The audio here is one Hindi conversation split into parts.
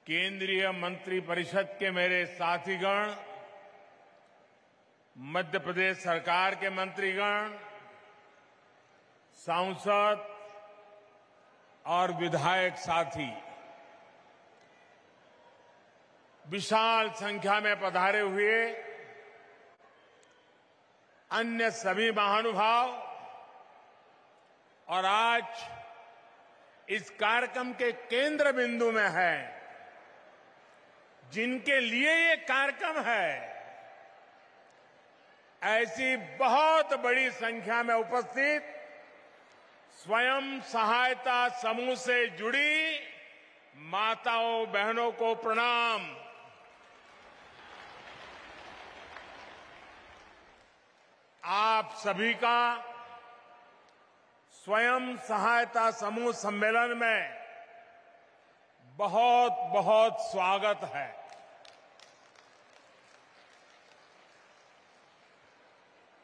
केंद्रीय मंत्रिपरिषद के मेरे साथीगण, मध्य प्रदेश सरकार के मंत्रीगण, सांसद और विधायक साथी, विशाल संख्या में पधारे हुए अन्य सभी महानुभाव और आज इस कार्यक्रम के केंद्र बिंदु में है, जिनके लिए ये कार्यक्रम है, ऐसी बहुत बड़ी संख्या में उपस्थित स्वयं सहायता समूह से जुड़ी माताओं बहनों को प्रणाम। आप सभी का स्वयं सहायता समूह सम्मेलन में बहुत बहुत स्वागत है।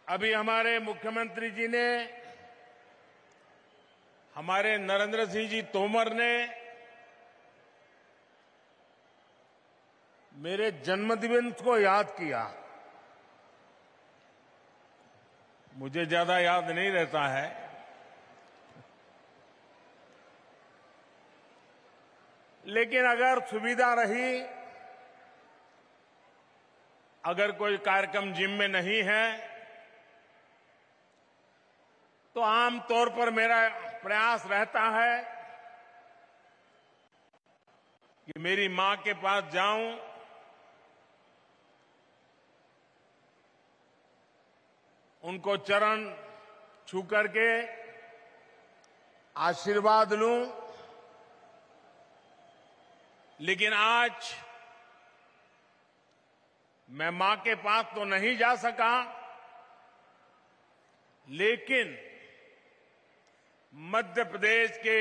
अभी हमारे मुख्यमंत्री जी ने, हमारे नरेंद्र सिंह जी तोमर ने मेरे जन्मदिन को याद किया। मुझे ज्यादा याद नहीं रहता है, लेकिन अगर सुविधा रही, अगर कोई कार्यक्रम जिम में नहीं है, तो आमतौर पर मेरा प्रयास रहता है कि मेरी मां के पास जाऊं, उनको चरण छू करके आशीर्वाद लूं। लेकिन आज मैं मां के पास तो नहीं जा सका, लेकिन मध्य प्रदेश के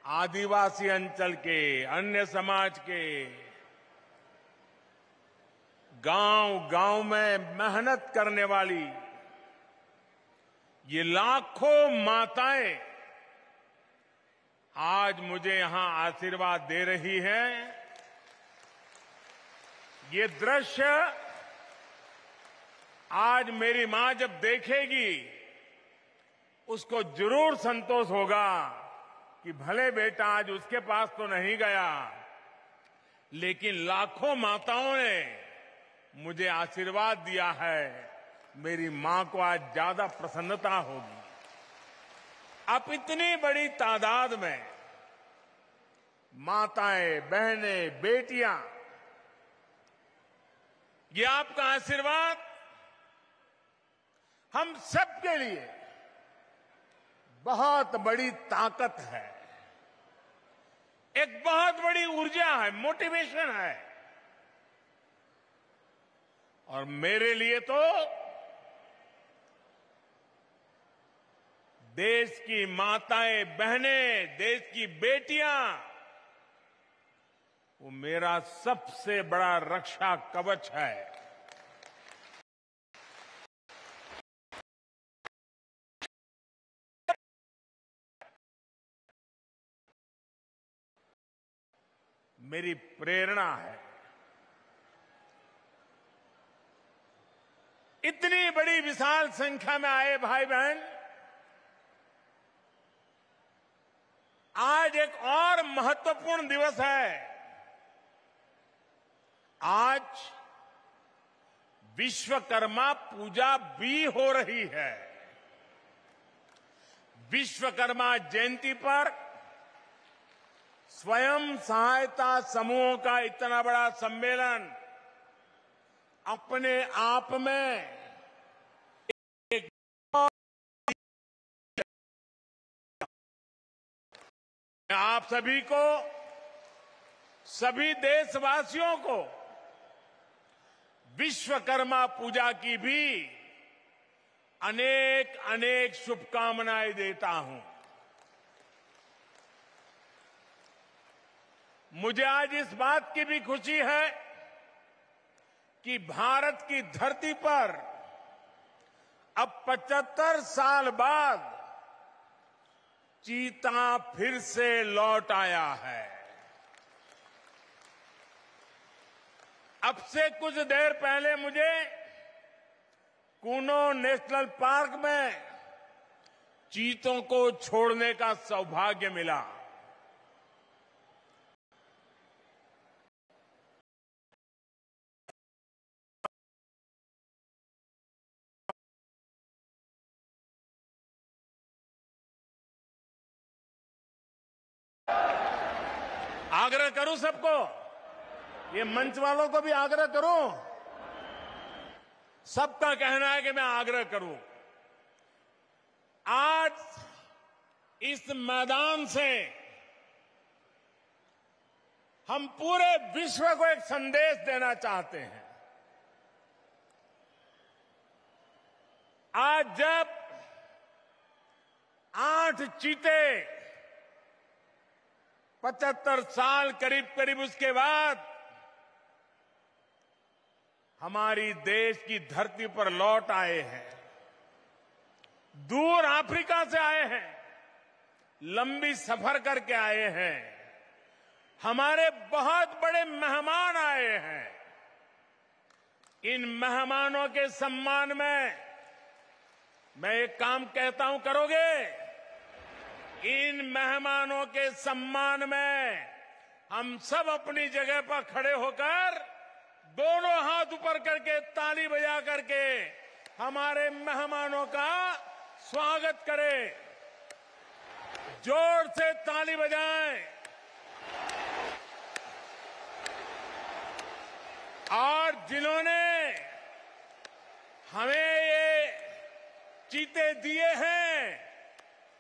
आदिवासी अंचल के, अन्य समाज के गांव-गांव में मेहनत करने वाली ये लाखों माताएं आज मुझे यहां आशीर्वाद दे रही हैं। ये दृश्य आज मेरी मां जब देखेगी, उसको जरूर संतोष होगा कि भले बेटा आज उसके पास तो नहीं गया, लेकिन लाखों माताओं ने मुझे आशीर्वाद दिया है। मेरी मां को आज ज्यादा प्रसन्नता होगी। अब इतनी बड़ी तादाद में माताएं, बहनें, बेटियां, ये आपका आशीर्वाद हम सबके लिए बहुत बड़ी ताकत है, एक बहुत बड़ी ऊर्जा है, मोटिवेशन है। और मेरे लिए तो देश की माताएं, बहनें, देश की बेटियां, वो मेरा सबसे बड़ा रक्षा कवच है। मेरी प्रेरणा है। इतनी बड़ी विशाल संख्या में आए भाई बहन, आज एक और महत्वपूर्ण दिवस है। आज विश्वकर्मा पूजा भी हो रही है। विश्वकर्मा जयंती पर स्वयं सहायता समूहों का इतना बड़ा सम्मेलन अपने आप में एक आप सभी को, सभी देशवासियों को विश्वकर्मा पूजा की भी अनेक अनेक शुभकामनाएं देता हूं। मुझे आज इस बात की भी खुशी है कि भारत की धरती पर अब 75 साल बाद चीता फिर से लौट आया है। अब से कुछ देर पहले मुझे कूनो नेशनल पार्क में चीतों को छोड़ने का सौभाग्य मिला। आग्रह करूं सबको, ये मंच वालों को भी आग्रह करूं, सबका कहना है कि मैं आग्रह करूं, आज इस मैदान से हम पूरे विश्व को एक संदेश देना चाहते हैं। आज जब 8 चीते 75 साल करीब उसके बाद हमारी देश की धरती पर लौट आए हैं, दूर अफ्रीका से आए हैं, लंबी सफर करके आए हैं, हमारे बहुत बड़े मेहमान आए हैं। इन मेहमानों के सम्मान में मैं एक काम कहता हूं, करोगे? इन मेहमानों के सम्मान में हम सब अपनी जगह पर खड़े होकर दोनों हाथ ऊपर करके ताली बजा करके हमारे मेहमानों का स्वागत करें। जोर से ताली बजाएं और जिन्होंने हमें ये चीते दिए हैं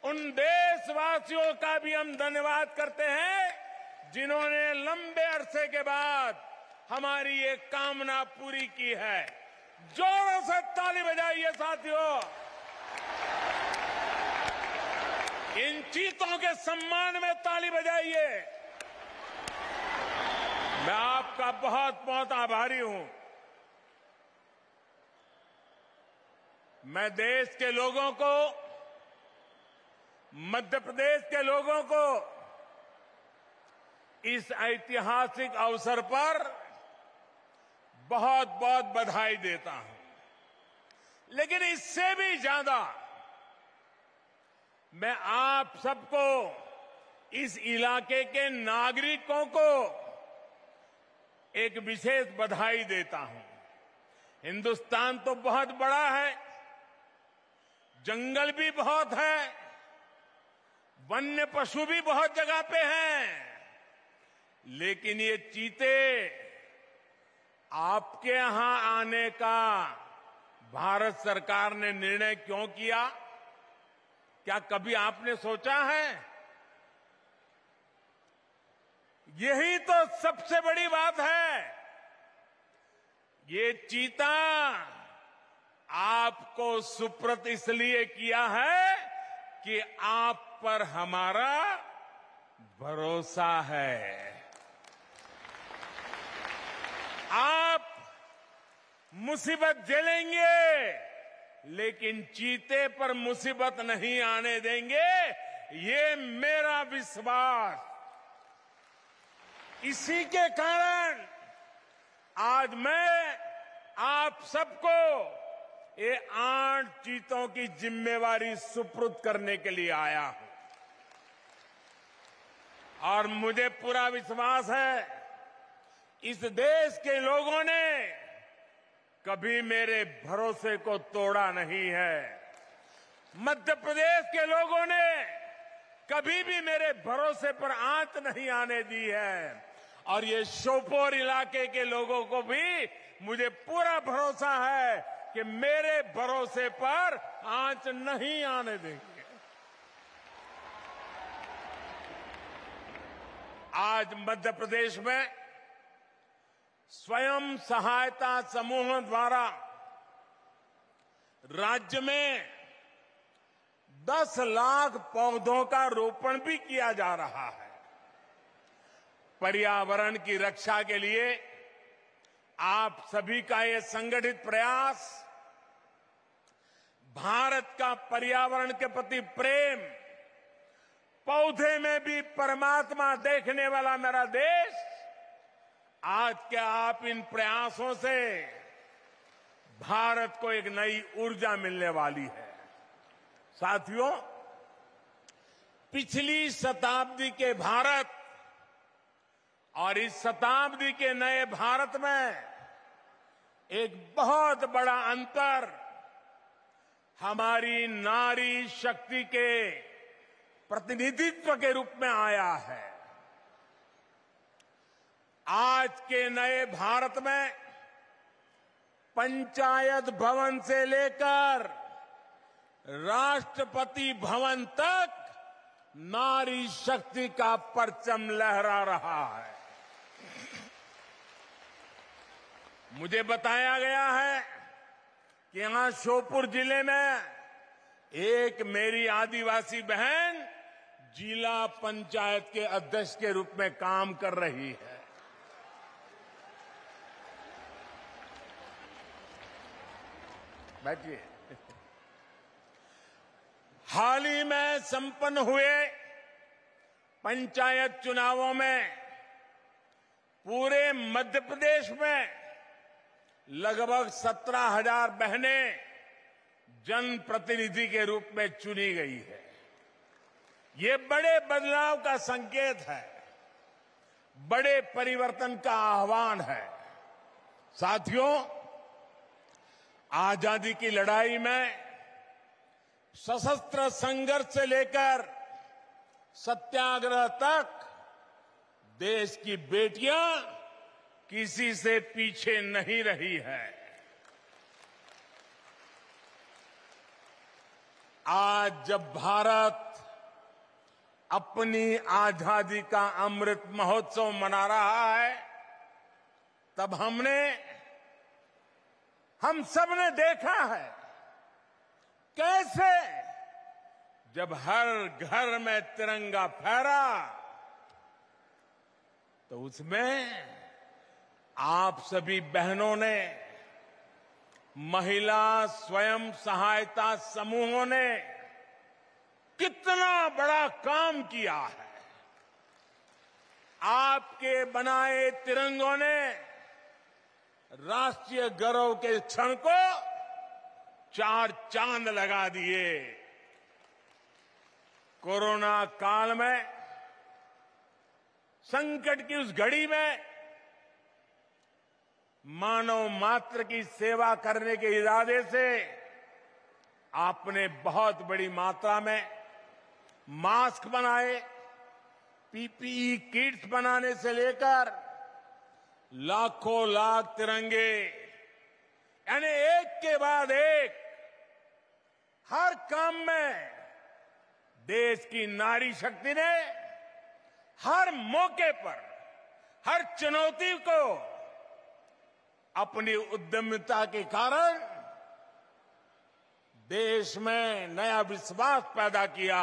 उन देशवासियों का भी हम धन्यवाद करते हैं जिन्होंने लंबे अरसे के बाद हमारी ये कामना पूरी की है। जोरों से ताली बजाइए साथियों, इन चीतों के सम्मान में ताली बजाइए। मैं आपका बहुत बहुत आभारी हूं। मैं देश के लोगों को, मध्य प्रदेश के लोगों को इस ऐतिहासिक अवसर पर बहुत बहुत बधाई देता हूं। लेकिन इससे भी ज्यादा मैं आप सबको, इस इलाके के नागरिकों को एक विशेष बधाई देता हूं। हिंदुस्तान तो बहुत बड़ा है, जंगल भी बहुत है, वन्य पशु भी बहुत जगह पे हैं, लेकिन ये चीते आपके यहां आने का भारत सरकार ने निर्णय क्यों किया? क्या कभी आपने सोचा है? यही तो सबसे बड़ी बात है। ये चीता आपको सुपुर्द इसलिए किया है कि आप पर हमारा भरोसा है। आप मुसीबत झेलेंगे, लेकिन चीते पर मुसीबत नहीं आने देंगे, ये मेरा विश्वास। इसी के कारण आज मैं आप सबको ये 8 चीतों की जिम्मेवारी सुपुर्द करने के लिए आया हूं। और मुझे पूरा विश्वास है इस देश के लोगों ने कभी मेरे भरोसे को तोड़ा नहीं है। मध्य प्रदेश के लोगों ने कभी भी मेरे भरोसे पर आंच नहीं आने दी है। और ये श्योपुर इलाके के लोगों को भी मुझे पूरा भरोसा है कि मेरे भरोसे पर आंच नहीं आने देंगे। आज मध्य प्रदेश में स्वयं सहायता समूह द्वारा राज्य में 10 लाख पौधों का रोपण भी किया जा रहा है। पर्यावरण की रक्षा के लिए आप सभी का ये संगठित प्रयास, भारत का पर्यावरण के प्रति प्रेम, पौधे में भी परमात्मा देखने वाला मेरा देश आज के आप इन प्रयासों से भारत को एक नई ऊर्जा मिलने वाली है। साथियों, पिछली शताब्दी के भारत और इस शताब्दी के नए भारत में एक बहुत बड़ा अंतर हमारी नारी शक्ति के प्रतिनिधित्व के रूप में आया है। आज के नए भारत में पंचायत भवन से लेकर राष्ट्रपति भवन तक नारी शक्ति का परचम लहरा रहा है। मुझे बताया गया है कि यहां श्योपुर जिले में एक मेरी आदिवासी बहन जिला पंचायत के अध्यक्ष के रूप में काम कर रही है। बैठिए। हाल ही में संपन्न हुए पंचायत चुनावों में पूरे मध्य प्रदेश में लगभग 17,000 बहनें जनप्रतिनिधि के रूप में चुनी गई है। ये बड़े बदलाव का संकेत है, बड़े परिवर्तन का आह्वान है। साथियों, आजादी की लड़ाई में सशस्त्र संघर्ष से लेकर सत्याग्रह तक देश की बेटियां किसी से पीछे नहीं रही है। आज जब भारत अपनी आजादी का अमृत महोत्सव मना रहा है, तब हम सबने देखा है कैसे जब हर घर में तिरंगा फहरा तो उसमें आप सभी बहनों ने, महिला स्वयं सहायता समूहों ने कितना बड़ा काम किया है। आपके बनाए तिरंगों ने राष्ट्रीय गौरव के क्षण को 4 चांद लगा दिए। कोरोना काल में संकट की उस घड़ी में मानव मात्र की सेवा करने के इरादे से आपने बहुत बड़ी मात्रा में मास्क बनाए, पीपीई किट्स बनाने से लेकर लाखों लाख तिरंगे, यानी एक के बाद एक हर काम में देश की नारी शक्ति ने हर मौके पर, हर चुनौती को अपनी उद्यमिता के कारण देश में नया विश्वास पैदा किया।